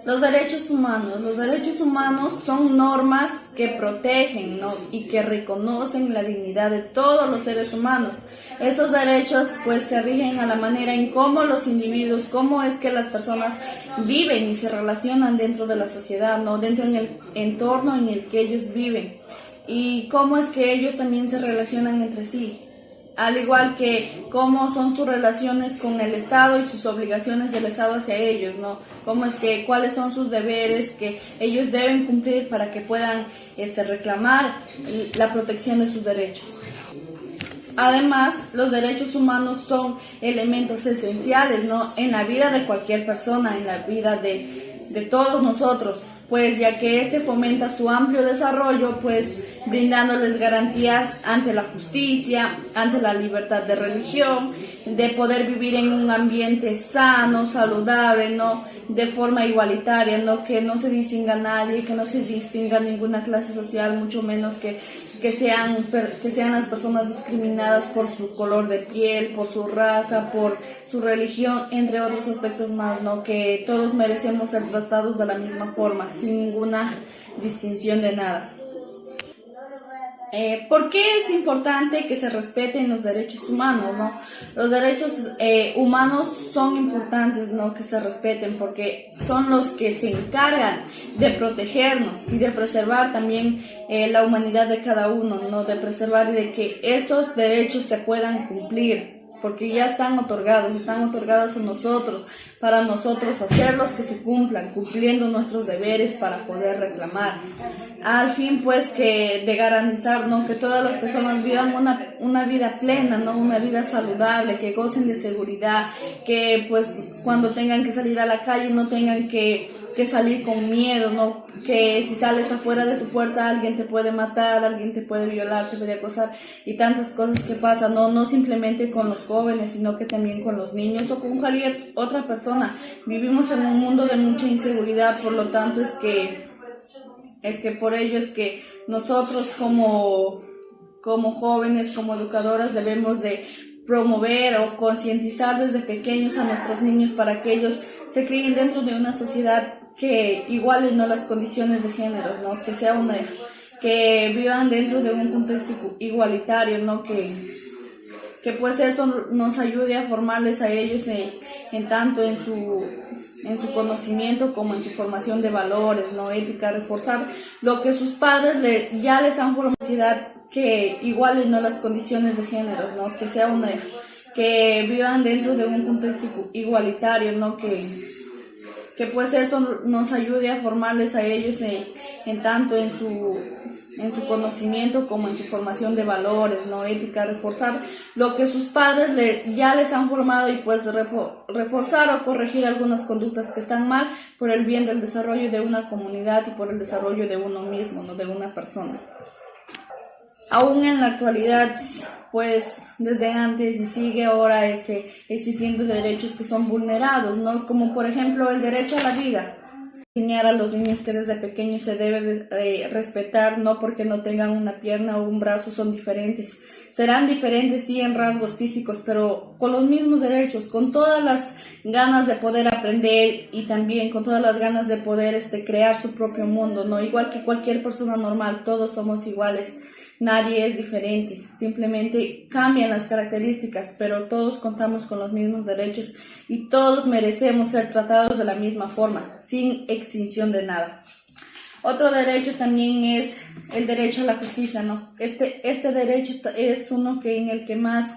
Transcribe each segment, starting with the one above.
Los derechos humanos. Los derechos humanos son normas que protegen, ¿no?, y que reconocen la dignidad de todos los seres humanos. Estos derechos pues se rigen a la manera en cómo los individuos, cómo es que las personas viven y se relacionan dentro de la sociedad, ¿no?, dentro del entorno en el que ellos viven, y cómo es que ellos también se relacionan entre sí, al igual que cómo son sus relaciones con el Estado y sus obligaciones del Estado hacia ellos, ¿no? Cuáles son sus deberes que ellos deben cumplir para que puedan reclamar la protección de sus derechos. Además, los derechos humanos son elementos esenciales, ¿no?, en la vida de cualquier persona, en la vida de todos nosotros, pues ya que fomenta su amplio desarrollo, pues brindándoles garantías ante la justicia, ante la libertad de religión, de poder vivir en un ambiente sano, saludable, ¿no?, de forma igualitaria, ¿no?, que no se distinga a nadie, que no se distinga a ninguna clase social, mucho menos que sean las personas discriminadas por su color de piel, por su raza, por su religión, entre otros aspectos más, ¿no?, que todos merecemos ser tratados de la misma forma, sin ninguna distinción de nada. ¿Por qué es importante que se respeten los derechos humanos, ¿no? Los derechos humanos son importantes, ¿no?, que se respeten, porque son los que se encargan de protegernos y de preservar también la humanidad de cada uno, ¿no?, de preservar y de que estos derechos se puedan cumplir, porque ya están otorgados a nosotros, para nosotros hacerlos que se cumplan, cumpliendo nuestros deberes para poder reclamar. Al fin, pues, que de garantizar, ¿no?, que todas las personas vivan una vida plena, ¿no?, una vida saludable, que gocen de seguridad, que pues cuando tengan que salir a la calle no tengan que salir con miedo, ¿no?, que si sales afuera de tu puerta alguien te puede matar, alguien te puede violar, te puede acosar, y tantas cosas que pasan, no simplemente con los jóvenes, sino que también con los niños o con cualquier otra persona. Vivimos en un mundo de mucha inseguridad, por lo tanto es que por ello es que nosotros como jóvenes, como educadoras, debemos de promover o concientizar desde pequeños a nuestros niños para que ellos se críen dentro de una sociedad que iguale, ¿no?, las condiciones de género, ¿no?, que vivan dentro de un contexto igualitario, ¿no?, que pues esto nos ayude a formarles a ellos en tanto en su conocimiento como en su formación de valores, ¿no?, ética, reforzar lo que sus padres ya les han formado, que igualen, ¿no?, las condiciones de género, ¿no?, que vivan dentro de un contexto igualitario, ¿no?, que pues esto nos ayude a formarles a ellos en tanto en su conocimiento como en su formación de valores, ¿no?, ética, reforzar lo que sus padres ya les han formado, y pues reforzar o corregir algunas conductas que están mal por el bien del desarrollo de una comunidad y por el desarrollo de uno mismo, ¿no?, de una persona. Aún en la actualidad, pues desde antes y sigue ahora existiendo derechos que son vulnerados, ¿no?, como por ejemplo el derecho a la vida. Enseñar a los niños que desde pequeños se debe de respetar, no porque no tengan una pierna o un brazo son diferentes. Serán diferentes, sí, en rasgos físicos, pero con los mismos derechos, con todas las ganas de poder aprender y también con todas las ganas de poder crear su propio mundo, ¿no? Igual que cualquier persona normal, todos somos iguales. Nadie es diferente, simplemente cambian las características, pero todos contamos con los mismos derechos y todos merecemos ser tratados de la misma forma, sin extinción de nada. Otro derecho también es el derecho a la justicia, ¿no? Este derecho es uno en el que más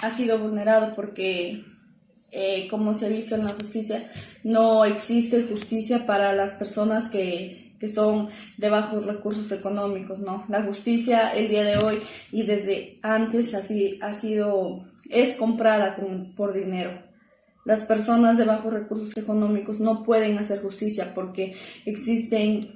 ha sido vulnerado, porque como se ha visto en la justicia, no existe justicia para las personas que son de bajos recursos económicos, ¿no? La justicia el día de hoy y desde antes es comprada por dinero. Las personas de bajos recursos económicos no pueden hacer justicia porque existen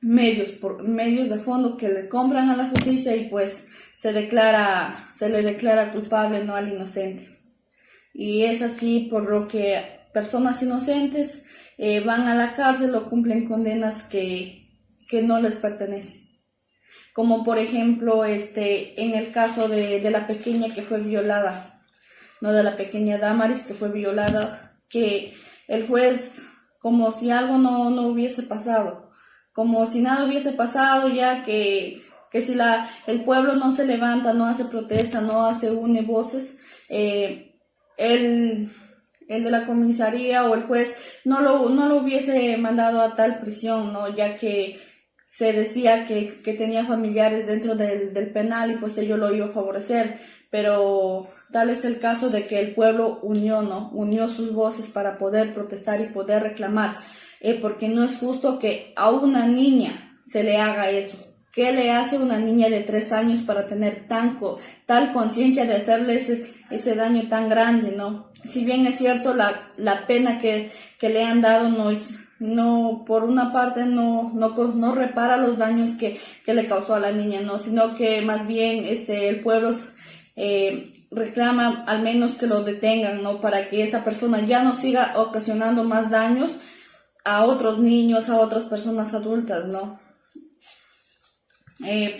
medios de fondo que le compran a la justicia y pues se le declara culpable, no al inocente. Y es así por lo que personas inocentes van a la cárcel o cumplen condenas que no les pertenecen. Como por ejemplo en el caso de la pequeña que fue violada, no, de la pequeña Damaris que fue violada, que el juez como si algo no hubiese pasado, como si nada hubiese pasado, ya que si el pueblo no se levanta, no hace protesta, no hace une voces, el de la comisaría o el juez no lo hubiese mandado a tal prisión, ¿no? Ya que se decía que tenía familiares dentro del penal y pues ello lo iba a favorecer, pero tal es el caso de que el pueblo unió sus voces para poder protestar y poder reclamar, porque no es justo que a una niña se le haga eso. ¿Qué le hace una niña de 3 años para tener tal conciencia de hacerle ese daño tan grande, ¿no? Si bien es cierto, la pena que le han dado por una parte no repara los daños que le causó a la niña, ¿no? Sino que más bien el pueblo reclama al menos que lo detengan, ¿no? Para que esa persona ya no siga ocasionando más daños a otros niños, a otras personas adultas, ¿no?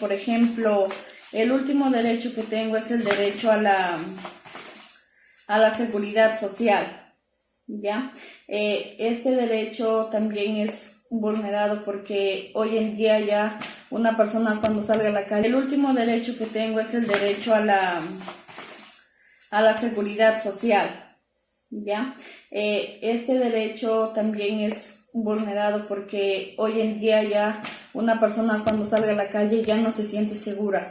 Por ejemplo, el último derecho que tengo es el derecho a la seguridad social, ¿ya? Este derecho también es vulnerado porque hoy en día ya una persona cuando salga a la calle, el último derecho que tengo es el derecho a la seguridad social, ¿ya? Este derecho también es vulnerado porque hoy en día ya una persona cuando salga a la calle ya no se siente segura,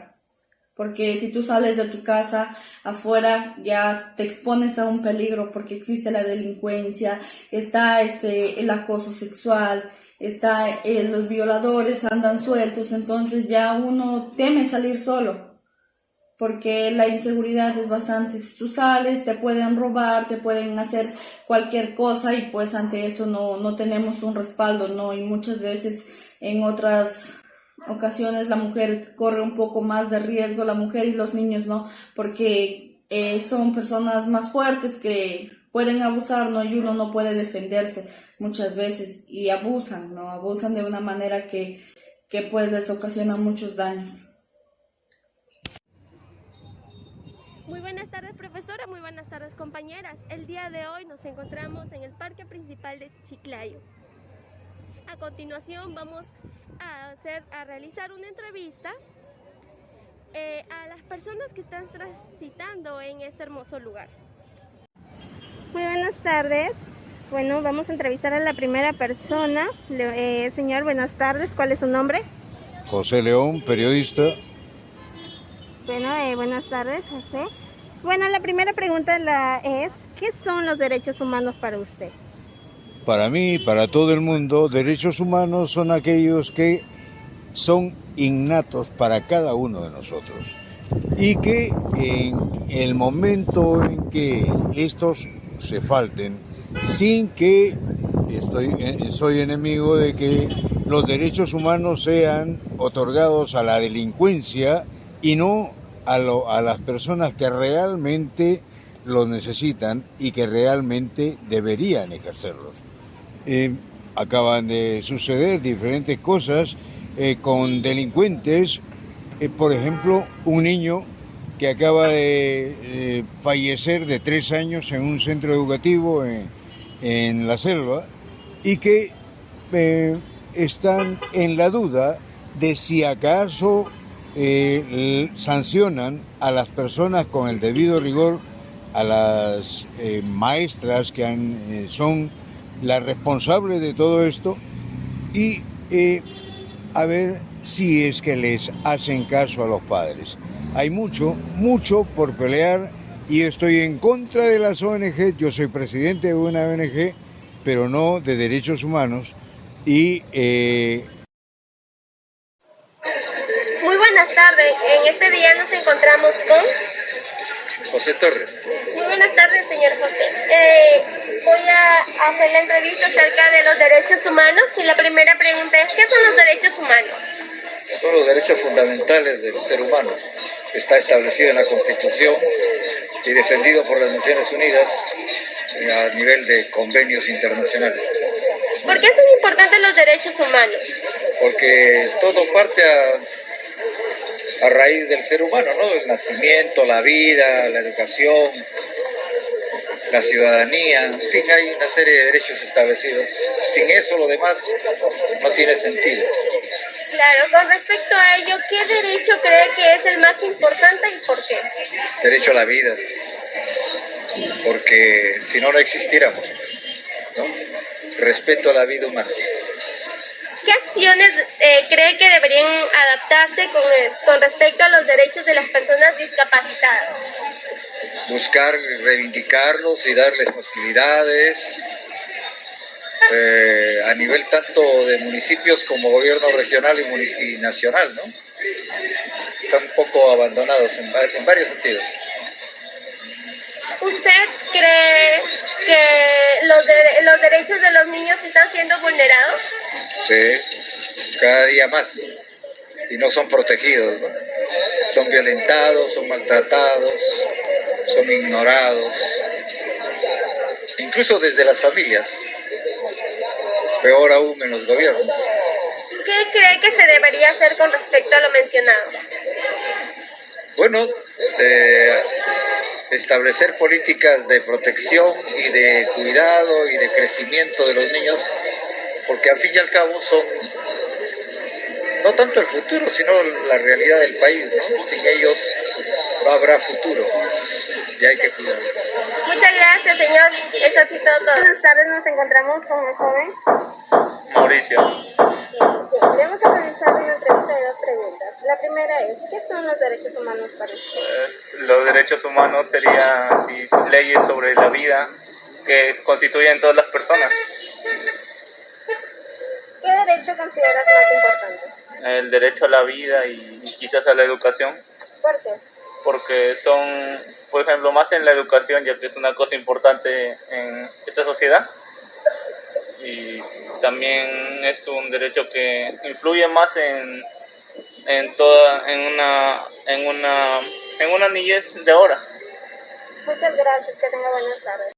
porque si tú sales de tu casa afuera ya te expones a un peligro porque existe la delincuencia, está el acoso sexual, los violadores andan sueltos, entonces ya uno teme salir solo porque la inseguridad es bastante. Si tú sales te pueden robar, te pueden hacer cualquier cosa y pues ante esto no tenemos un respaldo, ¿no? Y muchas veces en otras ocasiones la mujer corre un poco más de riesgo, la mujer y los niños, ¿no? Porque son personas más fuertes que pueden abusar, ¿no? Y uno no puede defenderse muchas veces y abusan, ¿no? Abusan de una manera que pues les ocasiona muchos daños. Muy buenas tardes, profesora, muy buenas tardes, compañeras. El día de hoy nos encontramos en el Parque Principal de Chiclayo. A continuación vamos a realizar una entrevista a las personas que están transitando en este hermoso lugar. Muy buenas tardes. Bueno, vamos a entrevistar a la primera persona. Señor, buenas tardes. ¿Cuál es su nombre? José León, periodista. Bueno, buenas tardes, José. Bueno, la primera pregunta es, ¿qué son los derechos humanos para usted? Para mí, para todo el mundo, derechos humanos son aquellos que son innatos para cada uno de nosotros y que en el momento en que estos se falten, sin que soy enemigo de que los derechos humanos sean otorgados a la delincuencia y no a las personas que realmente los necesitan y que realmente deberían ejercerlos. Acaban de suceder diferentes cosas con delincuentes, por ejemplo, un niño que acaba de fallecer de 3 años en un centro educativo en la selva y que están en la duda de si acaso sancionan a las personas con el debido rigor, a las maestras que son las responsables de todo esto y a ver si es que les hacen caso a los padres. Hay mucho por pelear y estoy en contra de las ONG. Yo soy presidente de una ONG, pero no de derechos humanos y Muy buenas tardes. En este día nos encontramos con José Torres. Muy buenas tardes, señor José. Voy a hacer la entrevista acerca de los derechos humanos y la primera pregunta es, ¿qué son los derechos humanos? Son los derechos fundamentales del ser humano. Está establecido en la Constitución y defendido por las Naciones Unidas a nivel de convenios internacionales. ¿Por qué son importantes los derechos humanos? Porque todo parte a raíz del ser humano, ¿no? El nacimiento, la vida, la educación, la ciudadanía, en fin, hay una serie de derechos establecidos. Sin eso lo demás no tiene sentido. Claro, con respecto a ello, ¿qué derecho cree que es el más importante y por qué? Derecho a la vida, porque si no, no existiéramos, ¿no? Respeto a la vida humana. ¿Qué acciones cree que deberían adaptarse con respecto a los derechos de las personas discapacitadas? Buscar reivindicarlos y darles facilidades a nivel tanto de municipios como gobierno regional y nacional, ¿no? Están un poco abandonados en varios sentidos. ¿Usted cree que los derechos de los niños están siendo vulnerados? Sí, cada día más. Y no son protegidos, ¿no? Son violentados, son maltratados, son ignorados. Incluso desde las familias. Peor aún en los gobiernos. ¿Qué cree que se debería hacer con respecto a lo mencionado? Bueno, establecer políticas de protección y de cuidado y de crecimiento de los niños, porque al fin y al cabo son no tanto el futuro, sino la realidad del país, ¿no? Sin ellos no habrá futuro y hay que cuidarlos. Muchas gracias, señor. Eso ha sido todo. Buenas tardes, nos encontramos con el joven. Mauricio. Le vamos a realizar una entrevista de 2 preguntas. La primera es, ¿qué son los derechos humanos para usted? Los derechos humanos serían leyes sobre la vida que constituyen todas las personas. ¿Qué derecho consideras más importante? El derecho a la vida y quizás a la educación, ¿Por qué? porque son, por ejemplo, más en la educación, ya que es una cosa importante en esta sociedad. Y también es un derecho que influye más en una niñez de ahora. Muchas gracias, que tenga buenas tardes.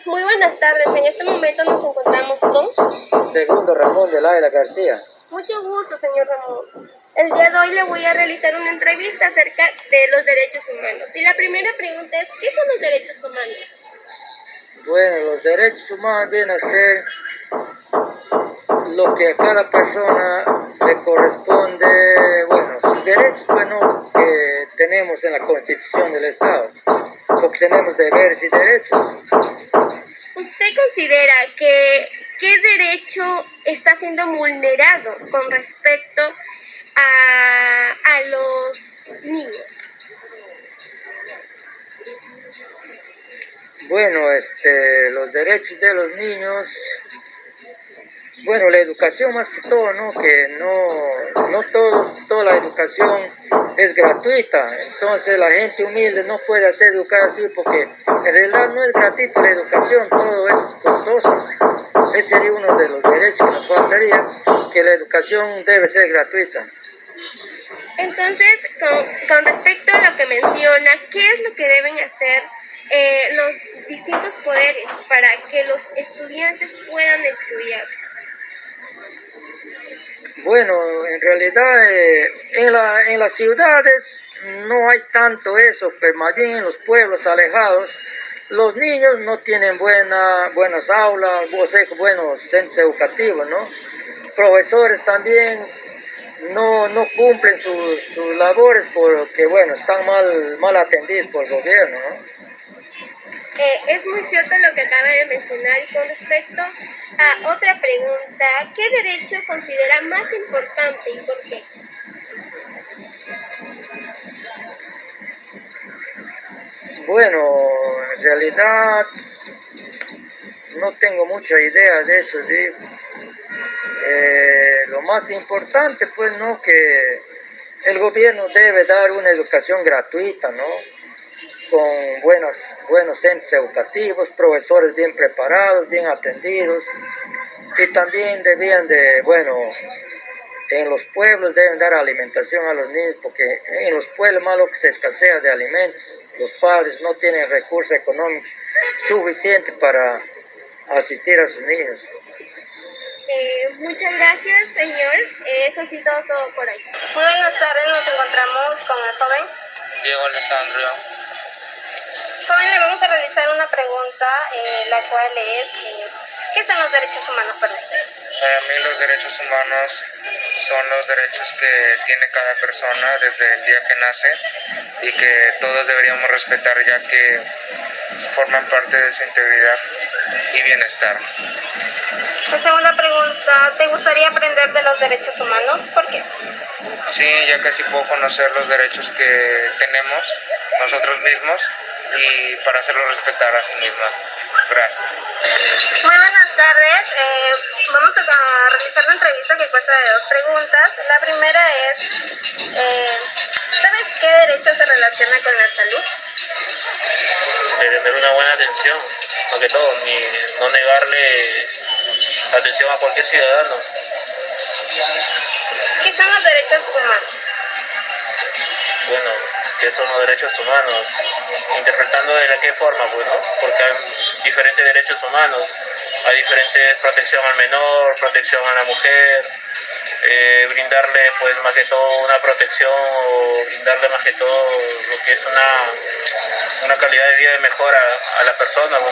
Muy buenas tardes. En este momento nos encontramos con... Segundo Ramón de la García. Mucho gusto, señor Ramón. El día de hoy le voy a realizar una entrevista acerca de los derechos humanos. Y la primera pregunta es, ¿qué son los derechos humanos? Bueno, los derechos humanos vienen a ser lo que a cada persona le corresponde, bueno, sus derechos, bueno, que tenemos en la Constitución del Estado, porque tenemos deberes y derechos. ¿Usted considera que qué derecho está siendo vulnerado con respecto a los niños? Bueno, los derechos de los niños, bueno, la educación más que todo, ¿no? Que no toda la educación es gratuita, entonces la gente humilde no puede ser educada así porque en realidad no es gratuita la educación, todo es costoso. Ese sería uno de los derechos que nos faltaría, que la educación debe ser gratuita. Entonces, con respecto a lo que menciona, ¿qué es lo que deben hacer los distintos poderes para que los estudiantes puedan estudiar? Bueno, en realidad en las ciudades no hay tanto eso, pero más bien en los pueblos alejados, los niños no tienen buenas aulas, buenos centros educativos, ¿no? Profesores también no cumplen sus labores porque, bueno, están mal atendidos por el gobierno, ¿no? Es muy cierto lo que acaba de mencionar y con respecto a otra pregunta, ¿qué derecho considera más importante y por qué? Bueno, en realidad no tengo mucha idea de eso, ¿sí? Lo más importante, pues, ¿no? Que el gobierno debe dar una educación gratuita, ¿no? Con buenos centros educativos, profesores bien preparados, bien atendidos, y también debían de, bueno, en los pueblos deben dar alimentación a los niños, porque en los pueblos más lo que se escasea de alimentos, los padres no tienen recursos económicos suficientes para asistir a sus niños. Muchas gracias, señor. Eso ha sido todo por hoy. Muy buenas tardes, nos encontramos con el joven. Diego Alessandro. Joven, le vamos a realizar una pregunta, la cual es, ¿qué son los derechos humanos para usted? Para mí los derechos humanos son los derechos que tiene cada persona desde el día que nace y que todos deberíamos respetar, ya que forman parte de su integridad y bienestar. La segunda pregunta, ¿te gustaría aprender de los derechos humanos? ¿Por qué? Sí, ya casi puedo conocer los derechos que tenemos nosotros mismos y para hacerlos respetar a sí misma. Gracias. Muy buenas tardes. Vamos a realizar una entrevista que consta de 2 preguntas. La primera es, ¿sabes qué derecho se relaciona con la salud? De tener una buena atención, más que todo, no negarle atención a cualquier ciudadano. ¿Qué son los derechos humanos? Bueno, ¿qué son los derechos humanos? Interpretando de la qué forma, pues, ¿no? Porque hay diferentes derechos humanos, hay diferentes protección al menor, protección a la mujer, brindarle, pues, más que todo una protección o brindarle más que todo lo que es una calidad de vida de mejora a la persona, ¿no?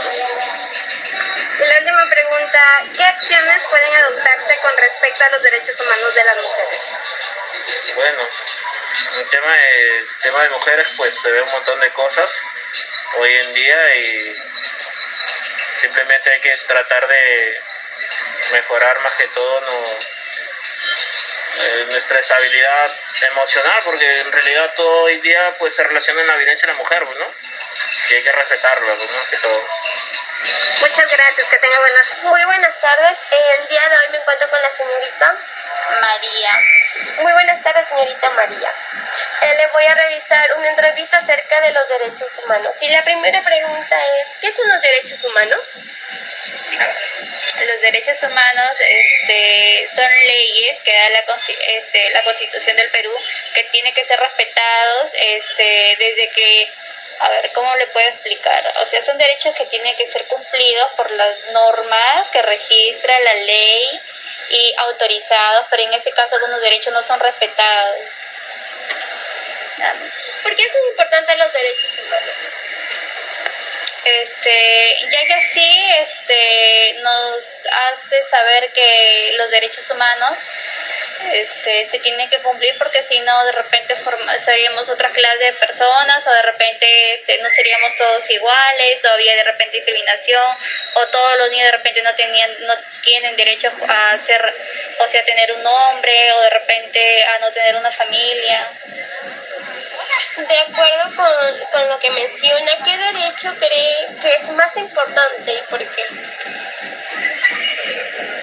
Y la última pregunta, ¿qué acciones pueden adoptarse con respecto a los derechos humanos de las mujeres? Bueno, en tema de mujeres, pues se ve un montón de cosas hoy en día y simplemente hay que tratar de mejorar más que todo nuestra estabilidad emocional, porque en realidad todo hoy día pues se relaciona en la violencia de la mujer, pues, ¿no? Y hay que respetarla, pues, ¿no? Que todo. Muchas gracias, que tenga buenas. Muy buenas tardes. El día de hoy me encuentro con la señorita María. Muy buenas tardes, señorita María. Le voy a realizar una entrevista acerca de los derechos humanos. Y la primera pregunta es, ¿qué son los derechos humanos? Los derechos humanos son leyes que da la Constitución del Perú, que tienen que ser respetados desde que, a ver, ¿cómo le puedo explicar? O sea, son derechos que tienen que ser cumplidos por las normas que registra la ley y autorizados, pero en este caso algunos derechos no son respetados. Nada más. ¿Por qué son importantes los derechos humanos? Ya que así nos hace saber que los derechos humanos se tienen que cumplir, porque si no de repente seríamos otra clase de personas, o de repente no seríamos todos iguales, o había de repente discriminación, o todos los niños de repente no tienen derecho a ser, o sea, tener un nombre, o de repente a no tener una familia. De acuerdo con lo que menciona, ¿qué derecho cree que es más importante y por qué?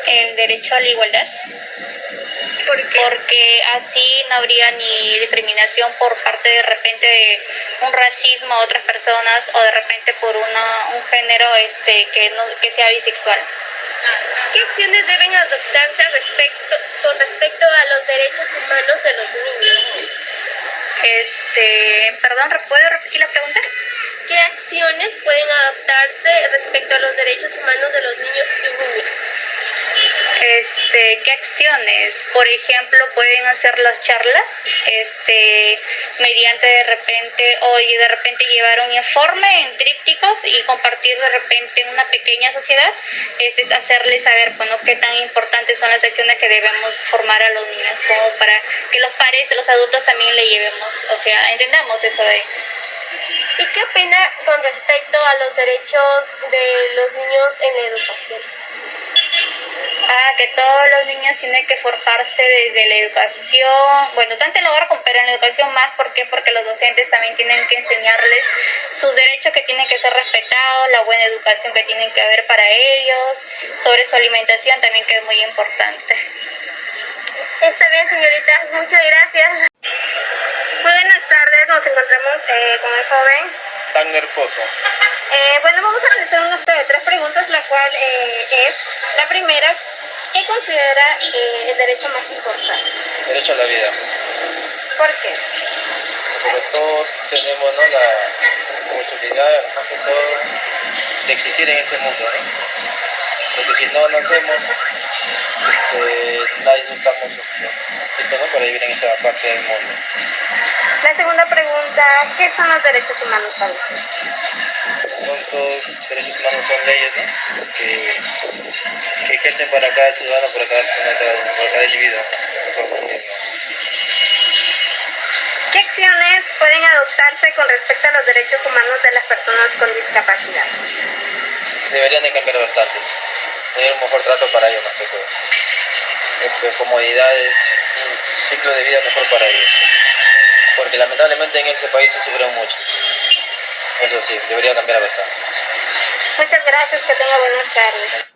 El derecho a la igualdad. Porque así no habría ni discriminación por parte de repente de un racismo a otras personas, o de repente por un género que sea bisexual. ¿Qué acciones deben adoptarse con respecto a los derechos humanos de los niños? Perdón, ¿puedo repetir la pregunta? ¿Qué acciones pueden adoptarse respecto a los derechos humanos de los niños y niñas? ¿Qué acciones? Por ejemplo, pueden hacer las charlas, mediante de repente llevar un informe en trípticos y compartir de repente en una pequeña sociedad, hacerles saber, bueno, qué tan importantes son las acciones que debemos formar a los niños, como para que los padres, los adultos también le llevemos, o sea, entendamos eso de... ¿Y qué opina con respecto a los derechos de los niños en la educación? Que todos los niños tienen que forjarse desde la educación, bueno, tanto en el hogar como en la educación más, ¿por qué? Porque los docentes también tienen que enseñarles sus derechos que tienen que ser respetados, la buena educación que tienen que haber para ellos, sobre su alimentación también, que es muy importante. Está bien, señorita, muchas gracias. Muy buenas tardes, nos encontramos con el joven Tanner Pozo. Bueno, vamos a realizar unas 3 preguntas, la cual es, la primera, ¿qué considera el derecho más importante? Derecho a la vida. ¿Por qué? Porque todos tenemos, ¿no?, la posibilidad, más que todo, de existir en este mundo, ¿no? porque si no lo hacemos, nadie estamos listos, ¿no?, para vivir en esta parte del mundo. La segunda pregunta, ¿qué son los derechos humanos para usted? Los derechos humanos son leyes, ¿no?, que ejercen para cada ciudadano, para cada individuo, nosotros mismos. ¿Qué acciones pueden adoptarse con respecto a los derechos humanos de las personas con discapacidad? Deberían de cambiar bastantes, tener un mejor trato para ellos más que todo. Comodidades, un ciclo de vida mejor para ellos, porque lamentablemente en ese país se sufre mucho. Eso sí, debería cambiar bastante. Muchas gracias, que tenga buenas tardes.